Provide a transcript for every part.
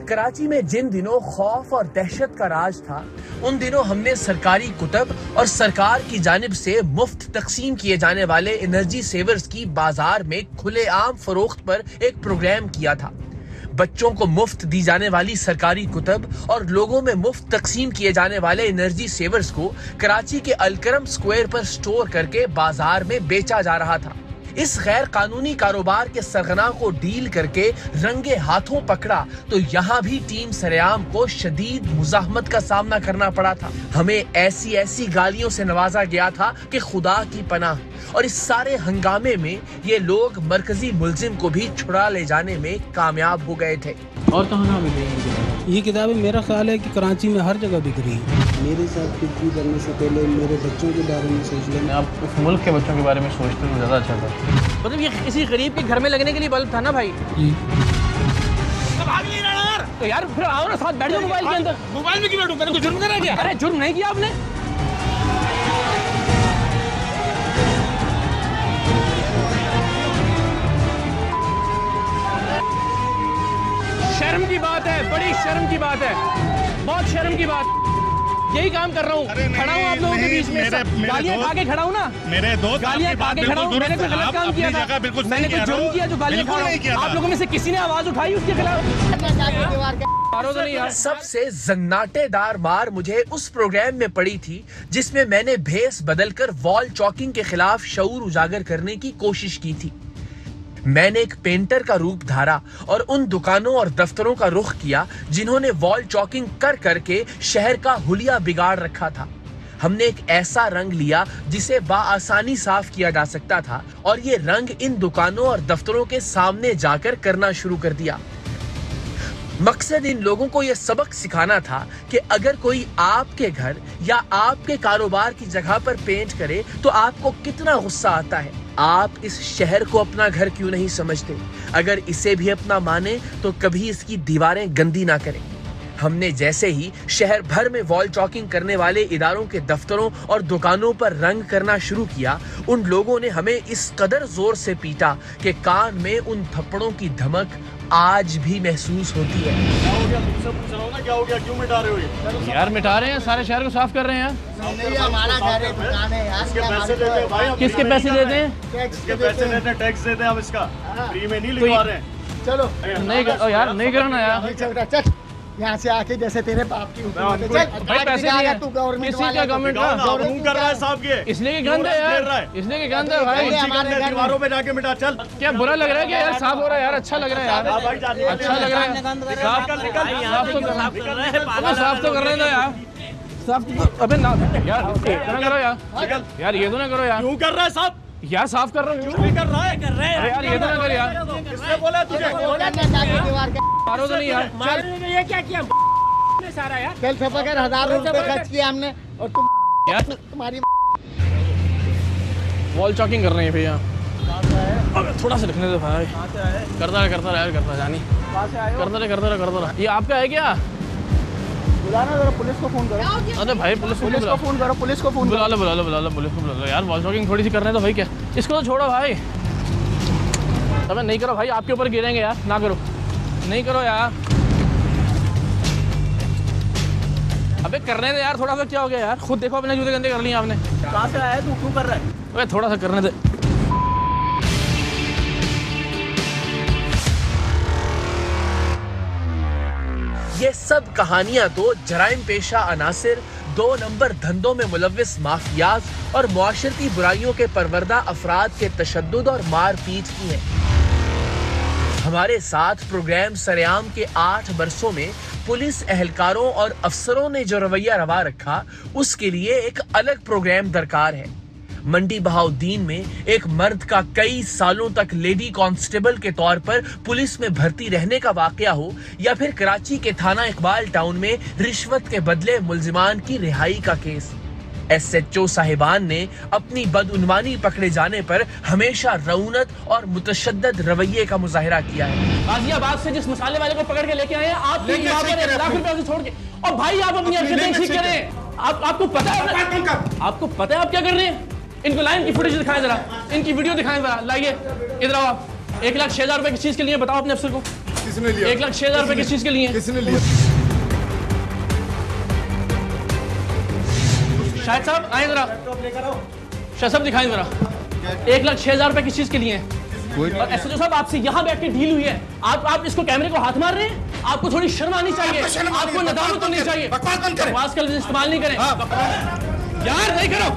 कराची में जिन दिनों खौफ और दहशत का राज था, उन दिनों हमने सरकारी कुतब और सरकार की जानिब से मुफ्त तकसीम किए जाने वाले एनर्जी सेवर्स की बाजार में खुलेआम फरोख्त पर एक प्रोग्राम किया था। बच्चों को मुफ्त दी जाने वाली सरकारी कुतब और लोगों में मुफ्त तकसीम किए जाने वाले एनर्जी सेवर्स को कराची के अलकरम स्क्वायर पर स्टोर करके बाजार में बेचा जा रहा था। इस गैर कानूनी कारोबार के सरगना को डील करके रंगे हाथों पकड़ा तो यहाँ भी टीम सरेआम को शदीद मुजाहमत का सामना करना पड़ा था। हमें ऐसी ऐसी गालियों से नवाजा गया था कि खुदा की पनाह। और इस सारे हंगामे में ये लोग मरकजी मुलजिम को भी छुड़ा ले जाने में कामयाब हो गए थे। और कहाँ ना मिली ये किताबें मेरा ख्याल है कि कराची में हर जगह बिक रही है। मेरे साथ कुछ भी करने से पहले मेरे बच्चों के बारे में सोच लें। आप इस मुल्क के बच्चों के बारे में सोचते तो ज़्यादा अच्छा था। मतलब ये किसी गरीब के घर में लगने के लिए बल्ब था ना भाई। जी भाग नहीं रहा यार। तो यार फिर आओ ना साथ बैठ जाओ मोबाइल के अंदर। मोबाइल में क्यों बैठूं? मैंने कुछ जुर्म करा क्या? अरे जुर्म नहीं किया आपने। शर्म की बात है, बड़ी शर्म की बात है, बहुत शर्म की बात। यही काम कर रहा हूँ, खड़ा हूँ आप लोगों के बीच में, गालियाँ खा के खड़ा हूँ ना। मेरे दोस्त गालियाँ खा के खड़ा हूँ। मैंने कोई गलत काम किया था? मैंने कोई जुर्म किया जो गालियाँ खा रहा हूँ? आप लोगों में से किसी ने आवाज उठाई उसके खिलाफ? सबसे जन्नाटेदार मार मुझे उस प्रोग्राम में पड़ी थी जिसमें मैंने भेस बदलकर वॉल चॉकिंग के खिलाफ शऊर उजागर करने की कोशिश की थी। मैंने एक पेंटर का रूप धारा और उन दुकानों और दफ्तरों का रुख किया जिन्होंने वॉल चॉकिंग कर करके शहर का हुलिया बिगाड़ रखा था। हमने एक ऐसा रंग लिया जिसे बाआसानी साफ किया जा सकता था और ये रंग इन दुकानों और दफ्तरों के सामने जाकर करना शुरू कर दिया। मकसद इन लोगों को यह सबक सिखाना था कि अगर कोई आपके घर या आपके कारोबार की जगह पर पेंट करे तो आपको कितना गुस्सा आता है। आप इस शहर को अपना घर क्यों नहीं समझते? अगर इसे भी अपना माने तो कभी इसकी दीवारें गंदी ना करें। हमने जैसे ही शहर भर में वॉल चॉकिंग करने वाले इदारों के दफ्तरों और दुकानों पर रंग करना शुरू किया, उन लोगों ने हमें इस कदर जोर से पीटा कि कान में उन थप्पड़ों की धमक आज भी महसूस होती है। क्या हो गया? तुमसे पूछ रहा हूं ना, क्या हो गया? क्यों मिटा रहे हो ये? यार मिटा रहे हैं, सारे शहर को साफ कर रहे हैं। हमारा घर है, दुकान है यार। इसके पैसे देते हैं भाई। किसके पैसे देते हैं? इसके पैसे देते हैं, टैक्स देते हैं। हम इसका फ्री में नहीं लिखवा रहे हैं। चलो नहीं कर, यार नहीं करना यार। चल रहा, चल यहाँ से आके जैसे तेरे बाप की हुकूमत है। चल भाई पैसे दिए तू गवर्नमेंट किसी का गवर्नमेंट गवर्नमेंट कर रहा है साहब के। इसलिए की गंद है यार, इसलिए की गंद है भाई। दीवारों पे जाके मिटा। चल क्या बुरा लग रहा है क्या यार? साफ हो रहा है यार, अच्छा लग रहा है यार, अच्छा लग रहा है। साफ तो कर रहे थे यार, साफ। अबे ना यार, इतना करो यार, ये तो ना करो यार। क्यों कर रहा है साहब? यार साफ कर रहा हूँ। क्यों नहीं कर रहा है? कर रहे हैं यार, ये तो ना कर यार। किसने बोला तुझे? मारो तो नहीं यार। ये क्या किया सारा यार? कल सफर 1000 रुपए खर्च किया हमने और तुम यार तुम्हारी वॉल चॉकिंग कर रहे हैं भैया। थोड़ा सा लिखने दो भाई। करता रहा जानी। करता रहा। ये आपका है क्या? बुलाना जरा, पुलिस को फोन करो। अरे भाई पुलिस को फोन करो, पुलिस को फोन बुला लो पुलिस को बुला लो यार। वॉल चॉकिंग थोड़ी सी करने दो भाई। क्या इसको तो छोड़ो भाई। अबे नहीं करो भाई, आपके ऊपर गिरेंगे यार। ना करो, नहीं करो यार। अबे करने दे यार, थोड़ा सा। क्या हो गया यार? खुद देखो, अपने जूते गंदे कर लिए आपने। कहाँ से आया तू? क्यों कर रहा है? अबे थोड़ा सा करने दे। ये सब कहानियां तो जराइम पेशा अनासिर, 2 नंबर धंधों में मुलव्विस माफियाज और मुआशरती बुराइयों के परवरदा अफराद के तशद्दुद और मारपीट की हैं। हमारे साथ प्रोग्राम सरेआम के 8 बरसों में पुलिस एहलकारों और अफसरों ने जो रवैया रवा रखा, उसके लिए एक अलग प्रोग्राम दरकार है। मंडी बहाउद्दीन में एक मर्द का कई सालों तक लेडी कांस्टेबल के तौर पर पुलिस में भर्ती रहने का वाकया हो, या फिर कराची के थाना इकबाल टाउन में रिश्वत के बदले मुल्जिमान की रिहाई का केस। SHO साहिबान ने अपनी बदउनवानी पकड़े जाने पर हमेशा रऊनत और मुतशद्दद रवैये का मुजाहिरा किया है। गाजियाबाद से जिस मसाले वाले को पकड़ के लेके आए हैं, आप लाख रुपए से छोड़ के, और भाई आप अपनी हरकतें ठीक करें। आपको पता है आप क्या कर रहे हैं? इनको लाइन की फुटेज दिखाएं जरा, इनकी वीडियो दिखाएं जरा। लाइए इधर आओ आप। 1,06,000 रुपए किस चीज के लिए बताओ अपने अफसर को। किसने लिया? 1,06,000 रुपए किस चीज के लिए? किसने लिया? शाहिद साहब आए जरा, शाहिद साहब दिखाएं जरा, 1,06,000 रुपए किस चीज के लिए हैं? और एसएचओ साहब आपसे यहाँ बैठ के डील हुई है, आप इसको कैमरे को हाथ मार रहे हैं? आपको थोड़ी शर्म आनी चाहिए, आपको नदामत होनी चाहिए। बकवास का लफ्ज़ इस्तेमाल नहीं करें यार, नहीं करो,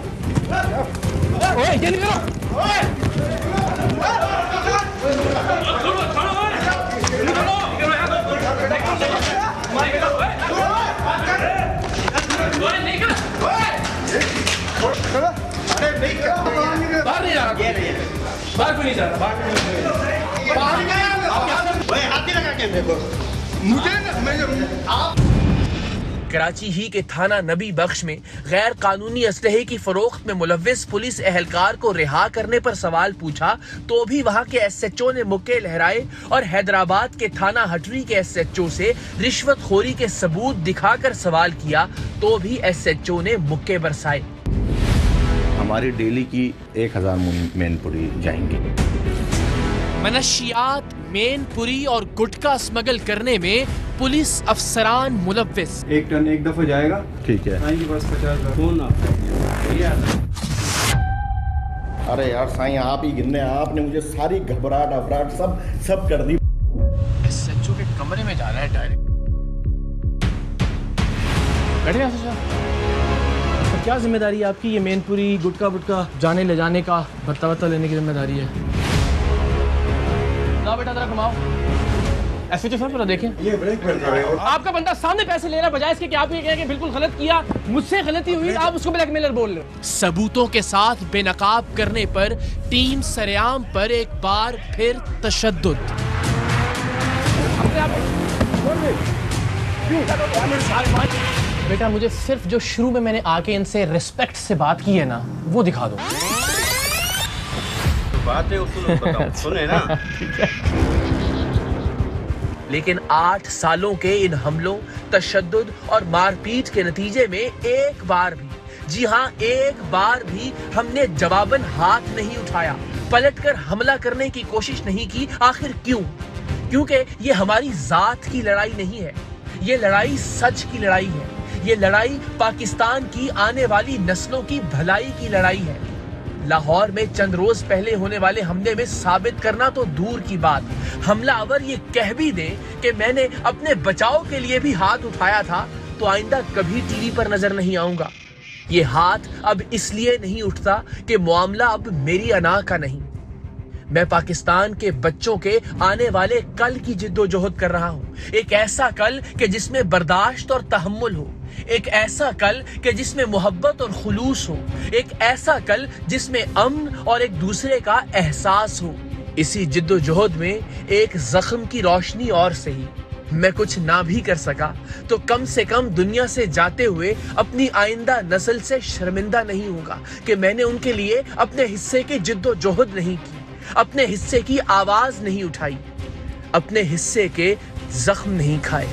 ओए ये नहीं करो, बाहर नहीं जा रहा, बाहर क्यों नहीं जा रहा? कराची ही के थाना नबी बख्श में गैर कानूनी असलहे की फरोख्त में मुलव्विस पुलिस एहलकार को रिहा करने पर सवाल पूछा तो भी वहां के एसएचओ ने मुक्के लहराए और हैदराबाद के थाना हटरी के एसएचओ से रिश्वतखोरी के सबूत दिखाकर सवाल किया तो भी एसएचओ ने मुक्के बरसाए। हमारी डेली की 1000 मैनपुरी जाएंगी। मनशियात, मैनपुरी और गुटखा स्मगल करने में पुलिस अफसरान मुलव्विस। 1 टन एक दफा जाएगा। ठीक है। साईं के पास 50,000 फोन अरे यार साईं, आप ही गिनने, आपने मुझे सारी घबराहट अफराहट सब कर दी। एसएचओ के कमरे में जा रहा है डायरेक्ट। बैठे तो क्या जिम्मेदारी है आपकी? ये मैनपुरी गुटखा जाने ले जाने का, भत्ता लेने की जिम्मेदारी है। ना बेटा जरा घुमाओ। एसएचओ साहब जरा देखें, ये ब्रेक कर रहे हो। आपका बंदा सामने पैसे ले रहा है, बजाय इसके कि आप ये कहें कि बिल्कुल गलत किया, मुझसे गलती हुई, आप उसको ब्लैकमेलर बोल रहे हो। सबूतों के साथ बेनकाब करने पर टीम सरेआम पर एक बार फिर तशद्दुद। बेटा मुझे सिर्फ जो शुरू में मैंने आके इनसे रिस्पेक्ट से बात की है ना, वो दिखा दो। बात है सुने ना। लेकिन 8 सालों के इन हमलों, तशद्दुद और मारपीट के नतीजे में एक बार भी, जी हाँ एक बार भी हमने जवाबन हाथ नहीं उठाया, पलटकर हमला करने की कोशिश नहीं की। आखिर क्यों? क्योंकि ये हमारी जात की लड़ाई नहीं है, ये लड़ाई सच की लड़ाई है, ये लड़ाई पाकिस्तान की आने वाली नस्लों की भलाई की लड़ाई है। लाहौर में चंद रोज पहले होने वाले हमले में साबित करना तो दूर की बात, हमलावर ये कह भी दे कि मैंने अपने बचाव के लिए भी हाथ उठाया था तो आइंदा कभी टीवी पर नजर नहीं आऊंगा। ये हाथ अब इसलिए नहीं उठता कि मामला अब मेरी अना का नहीं, मैं पाकिस्तान के बच्चों के आने वाले कल की जिद्दोजहद कर रहा हूँ। एक ऐसा कल कि जिसमें बर्दाश्त और तहम्मुल हो, एक ऐसा कल कि जिसमें मोहब्बत और खुलूस हो, एक ऐसा कल जिसमें अमन और एक दूसरे का एहसास हो। इसी जिद्दोजहद में एक जख्म की रोशनी और सही, मैं कुछ ना भी कर सका तो कम से कम दुनिया से जाते हुए अपनी आइंदा नस्ल से शर्मिंदा नहीं होगा कि मैंने उनके लिए अपने हिस्से की जिद्दोजहद नहीं की, अपने हिस्से की आवाज नहीं उठाई, अपने हिस्से के जख्म नहीं खाए।